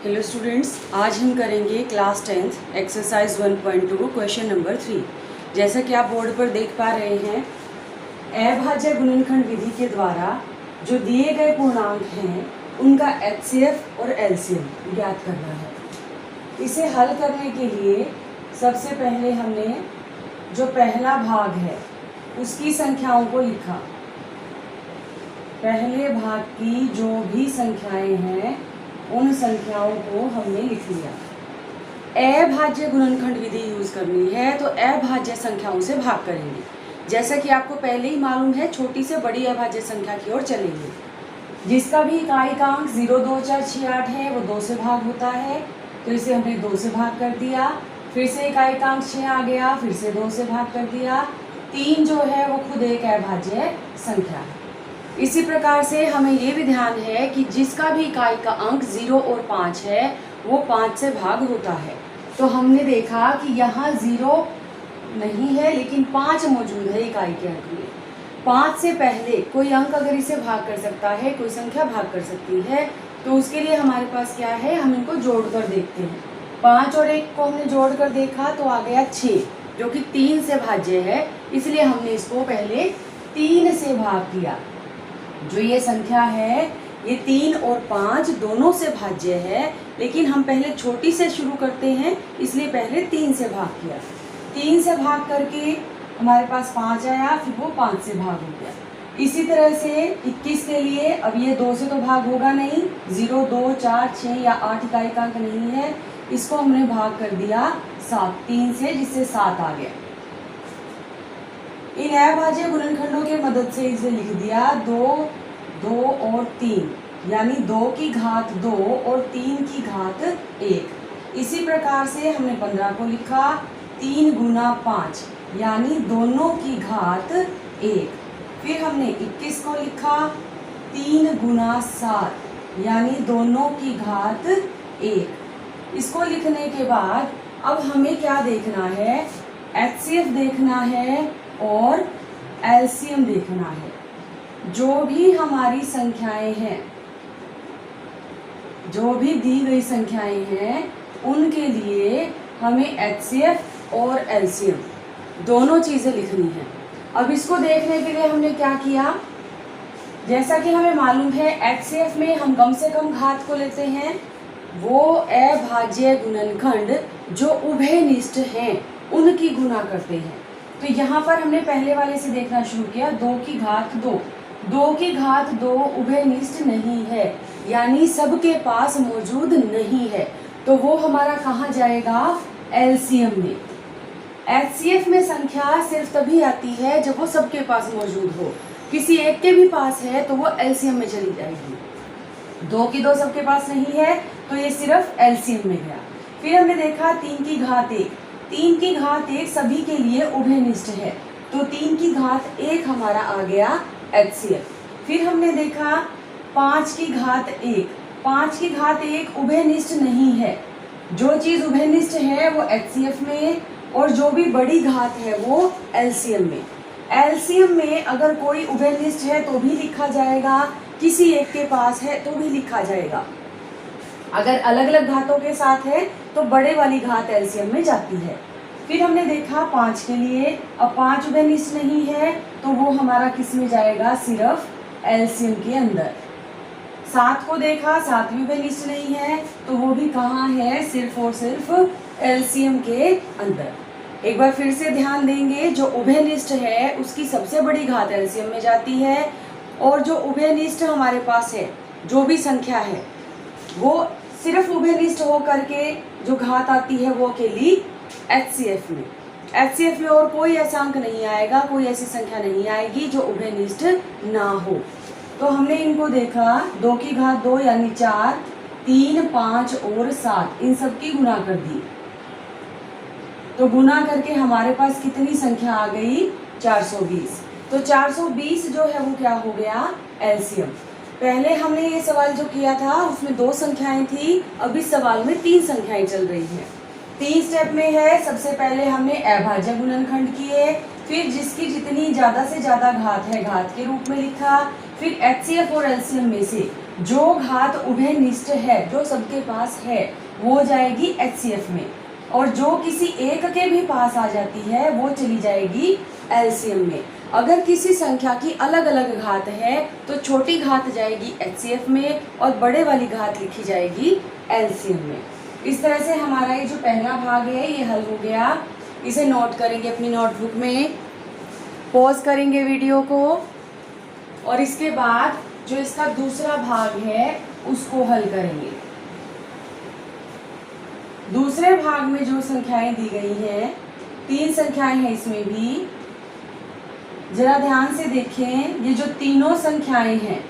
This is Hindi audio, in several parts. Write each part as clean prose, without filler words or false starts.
हेलो स्टूडेंट्स, आज हम करेंगे class 10th exercise 1.2 question number 3। जैसा कि आप बोर्ड पर देख पा रहे हैं, अभाज्य गुणनखंड विधि के द्वारा जो दिए गए पूर्णांक हैं उनका एचसीएफ और एलसीएम ज्ञात करना है। इसे हल करने के लिए सबसे पहले हमने जो पहला भाग है उसकी संख्याओं को लिखा। पहले भाग की जो भी संख्याएं हैं उन संख्याओं को हमने लिख लिया। अभाज्य गुणनखंड विधि यूज करनी है तो अभाज्य संख्याओं से भाग करेंगे। जैसा कि आपको पहले ही मालूम है, छोटी से बड़ी अभाज्य संख्या की ओर चलेंगे। जिसका भी इकाई का अंक 0, 2, 4, 6, 8 है वो 2 से भाग होता है, तो इसे हमने 2 से भाग कर दिया। फिर से इकाई का अंक 6 आ गया, फिर से 2 से भाग कर दिया। 3 जो है वो खुद एक अभाज्य संख्या है। इसी प्रकार से हमें ये भी ध्यान है कि जिसका भी इकाई का अंक 0 और 5 है वो 5 से भाग होता है। तो हमने देखा कि यहाँ 0 नहीं है लेकिन 5 मौजूद है इकाई के अंक में। 5 से पहले कोई अंक अगर इसे भाग कर सकता है, कोई संख्या भाग कर सकती है, तो उसके लिए हमारे पास क्या है, हम इनको जोड़ कर देखते हैं। 5 और 1 को हमने जोड़ कर देखा तो आ गया 6, जो कि 3 से भाज्य है, इसलिए हमने इसको पहले 3 से भाग किया। जो ये संख्या है ये 3 और 5 दोनों से भाज्य है, लेकिन हम पहले छोटी से शुरू करते हैं, इसलिए पहले 3 से भाग किया। 3 से भाग करके हमारे पास 5 आया, फिर वो 5 से भाग हो गया। इसी तरह से 21 के लिए अब ये 2 से तो भाग होगा नहीं, 0, 2, 4, 6 या 8 इकाई का अंक नहीं है, इसको हमने भाग कर दिया 7, 3 से, जिससे 7 आ गया। इन अभाज्य गुणनखंडों के मदद से इसे लिख दिया 2, 2 और 3, यानी 2 की घात 2 और 3 की घात 1। इसी प्रकार से हमने 15 को लिखा 3 गुना 5, यानी दोनों की घात 1। फिर हमने 21 को लिखा 3 गुना 7, यानी दोनों की घात 1। इसको लिखने के बाद अब हमें क्या देखना है, एचसीएफ देखना है और एलसीएम देखना है। जो भी हमारी संख्याएं हैं, जो भी दी गई संख्याएं हैं, उनके लिए हमें एचसीएफ और एलसीएम दोनों चीजें लिखनी है। अब इसको देखने के लिए हमने क्या किया, जैसा कि हमें मालूम है एचसीएफ में हम कम से कम घात को लेते हैं। वो अभाज्य गुणनखंड जो उभयनिष्ठ हैं उनकी गुणा करते हैं। तो यहाँ पर हमने पहले वाले से देखना शुरू किया, 2 की घात 2। 2 की घात 2 उभयनिष्ठ नहीं है, यानी सबके पास मौजूद नहीं है, तो वो हमारा कहाँ जाएगा, एलसीएम में। एचसीएफ में संख्या सिर्फ तभी आती है जब वो सबके पास मौजूद हो। किसी एक के भी पास है तो वो एलसीएम में चली जाएगी। 2 की 2 सबके पास नहीं है तो ये सिर्फ एलसीएम में गया। फिर हमने देखा 3 की घात 1। 3 की घात 1 सभी के लिए उभयनिष्ठ है, तो 3 की घात 1 हमारा आ गया एचसीएफ। फिर हमने देखा 5 की घात 1। 5 की घात 1 उभयनिष्ठ नहीं है। जो चीज़ उभयनिष्ठ है वो एचसीएफ में, और जो भी बड़ी घात है वो एलसीएम में। एलसीएम में अगर कोई उभयनिष्ठ है तो भी लिखा जाएगा, किसी एक के पास है तो भी लिखा जाएगा। अगर अलग अलग घातों के साथ है तो बड़े वाली घात एलसीएम में जाती है। फिर हमने देखा 5 के लिए, अब 5 उभयनिष्ठ नहीं है तो वो हमारा किस में जाएगा, सिर्फ एलसीएम के अंदर। 7 को देखा, 7 भी उभयनिष्ठ नहीं है तो वो भी कहाँ है, सिर्फ और सिर्फ एलसीएम के अंदर। एक बार फिर से ध्यान देंगे, जो उभयनिष्ठ है उसकी सबसे बड़ी घात एलसीएम में जाती है, और जो उभयनिष्ठ हमारे पास है, जो भी संख्या है, वो सिर्फ उभयनिष्ठ हो करके जो घात आती है वो अकेली एचसीएफ में। एचसीएफ में और कोई ऐसा अंक नहीं आएगा, कोई ऐसी संख्या नहीं आएगी जो उभयनिष्ठ ना हो। तो हमने इनको देखा, 2 की घात 2 यानी 4, 3, 5 और 7, इन सब की गुणा कर दी। तो गुणा करके हमारे पास कितनी संख्या आ गई, 420। तो 420 जो है वो क्या हो गया, एलसीएम। पहले हमने ये सवाल जो किया था उसमें 2 संख्याएं थी, अब इस सवाल में 3 संख्याएं चल रही हैं। 3 स्टेप में है। सबसे पहले हमने अभाज्य गुणनखंड किए, फिर जिसकी जितनी ज़्यादा से ज़्यादा घात है घात के रूप में लिखा, फिर एचसीएफ और एलसीएम में से जो घात उभयनिष्ठ है, जो सबके पास है, वो जाएगी HCF में, और जो किसी एक के भी पास आ जाती है वो चली जाएगी LCM में। अगर किसी संख्या की अलग अलग घात है तो छोटी घात जाएगी HCF में और बड़े वाली घात लिखी जाएगी LCM में। इस तरह से हमारा ये जो पहला भाग है ये हल हो गया। इसे नोट करेंगे अपनी नोटबुक में, पॉज करेंगे वीडियो को, और इसके बाद जो इसका दूसरा भाग है उसको हल करेंगे। दूसरे भाग में जो संख्याएं दी गई हैं, 3 संख्याएं हैं इसमें भी, जरा ध्यान से देखें। ये जो तीनों संख्याएं हैं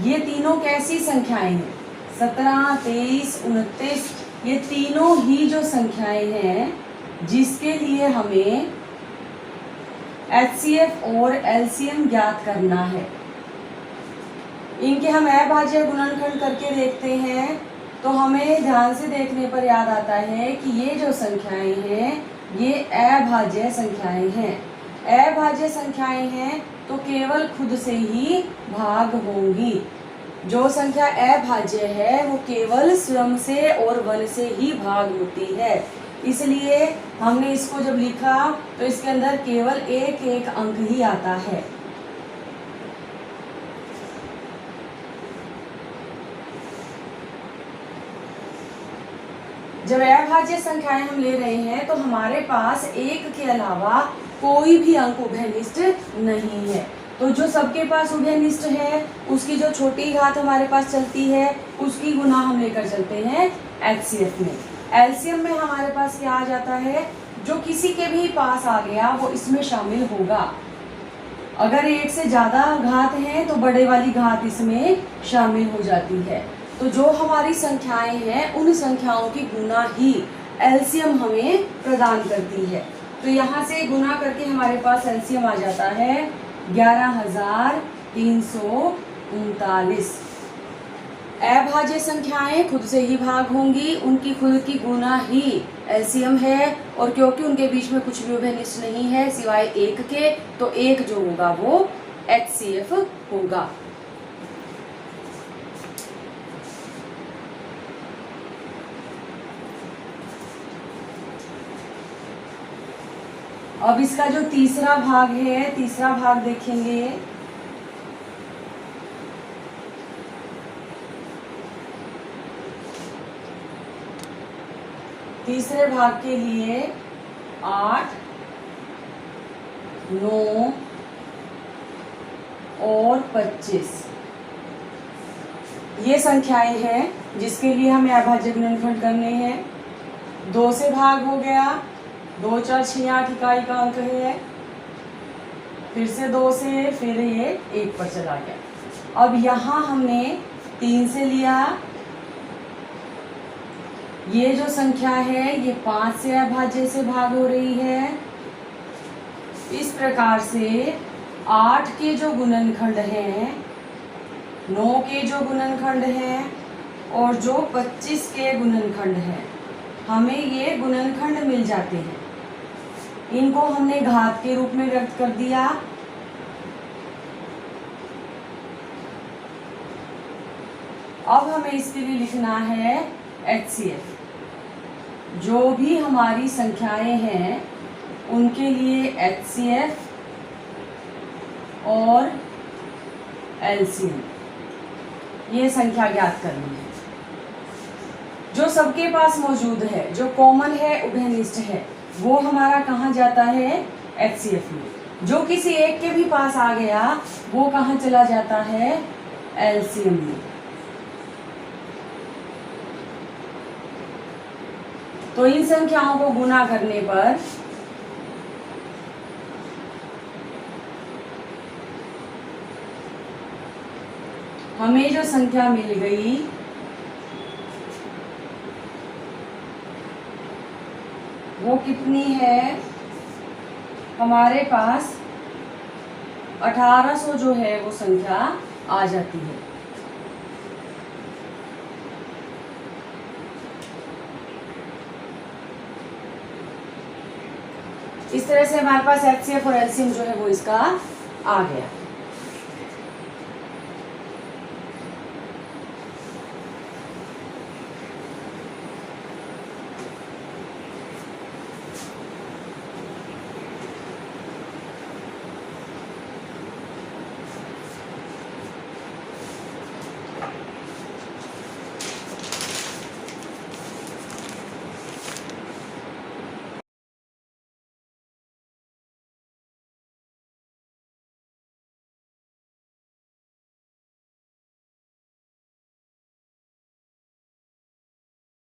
ये तीनों कैसी संख्याएं हैं? 17, 23, 29, ये तीनों ही जो संख्याएं हैं जिसके लिए हमें HCF और LCM ज्ञात करना है। इनके हम अभाज्य गुणनखंड करके देखते हैं तो हमें ध्यान से देखने पर याद आता है कि ये जो संख्याएं हैं ये अभाज्य संख्याएं हैं। अभाज्य संख्याएं हैं तो केवल खुद से ही भाग होंगी। जो संख्या अभाज्य है वो केवल स्वयं से और 1 से ही भाग होती है। इसलिए हमने इसको जब लिखा तो इसके अंदर केवल एक अंक ही आता है। जब अभाज्य संख्याएं हम ले रहे हैं तो हमारे पास 1 के अलावा कोई भी अंक उभयनिष्ठ नहीं है। तो जो सबके पास उभयनिष्ठ है उसकी जो छोटी घात हमारे पास चलती है उसकी गुना हम लेकर चलते हैं HCF में। LCM में हमारे पास क्या आ जाता है? जो किसी के भी पास आ गया वो इसमें शामिल होगा। अगर 1 से ज़्यादा घात हैं तो बड़े वाली घात इसमें शामिल हो जाती है। तो जो हमारी संख्याएं हैं उन संख्याओं की गुना ही LCM हमें प्रदान करती है। तो यहाँ से गुना करके हमारे पास LCM आ जाता है 11,339। अभाज्य संख्याएं खुद से ही भाग होंगी, उनकी खुद की गुना ही LCM है, और क्योंकि उनके बीच में कुछ भी उभयनिष्ठ नहीं है सिवाय 1 के, तो 1 जो होगा वो HCF होगा। अब इसका जो तीसरा भाग है, तीसरा भाग देखेंगे। तीसरे भाग के लिए 8, 9 और 25 ये संख्याएं हैं जिसके लिए हमें अभाज्य गुणनखंड करने हैं। 2 से भाग हो गया, 2 4 6 8 इकाई का अंक है, फिर से 2 से, फिर ये 1 पर चला गया। अब यहाँ हमने 3 से लिया, ये जो संख्या है ये 5 से अभाज्य से भाग हो रही है। इस प्रकार से 8 के जो गुणनखंड हैं, 9 के जो गुणनखंड हैं और जो 25 के गुणनखंड हैं, हमें ये गुणनखंड मिल जाते हैं। इनको हमने घात के रूप में व्यक्त कर दिया। अब हमें इसके लिए लिखना है HCF। जो भी हमारी संख्याएं हैं उनके लिए HCF और LCM ये संख्या ज्ञात करनी है। जो सबके पास मौजूद है, जो कॉमन है, उभयनिष्ठ है, वो हमारा कहाँ जाता है? HCF में। जो किसी एक के भी पास आ गया वो कहाँ चला जाता है? LCM में। तो इन संख्याओं को गुना करने पर हमें जो संख्या मिल गई वो कितनी है? हमारे पास 1800 जो है वो संख्या आ जाती है। इस तरह से हमारे पास HCF और LCM जो है वो इसका आ गया।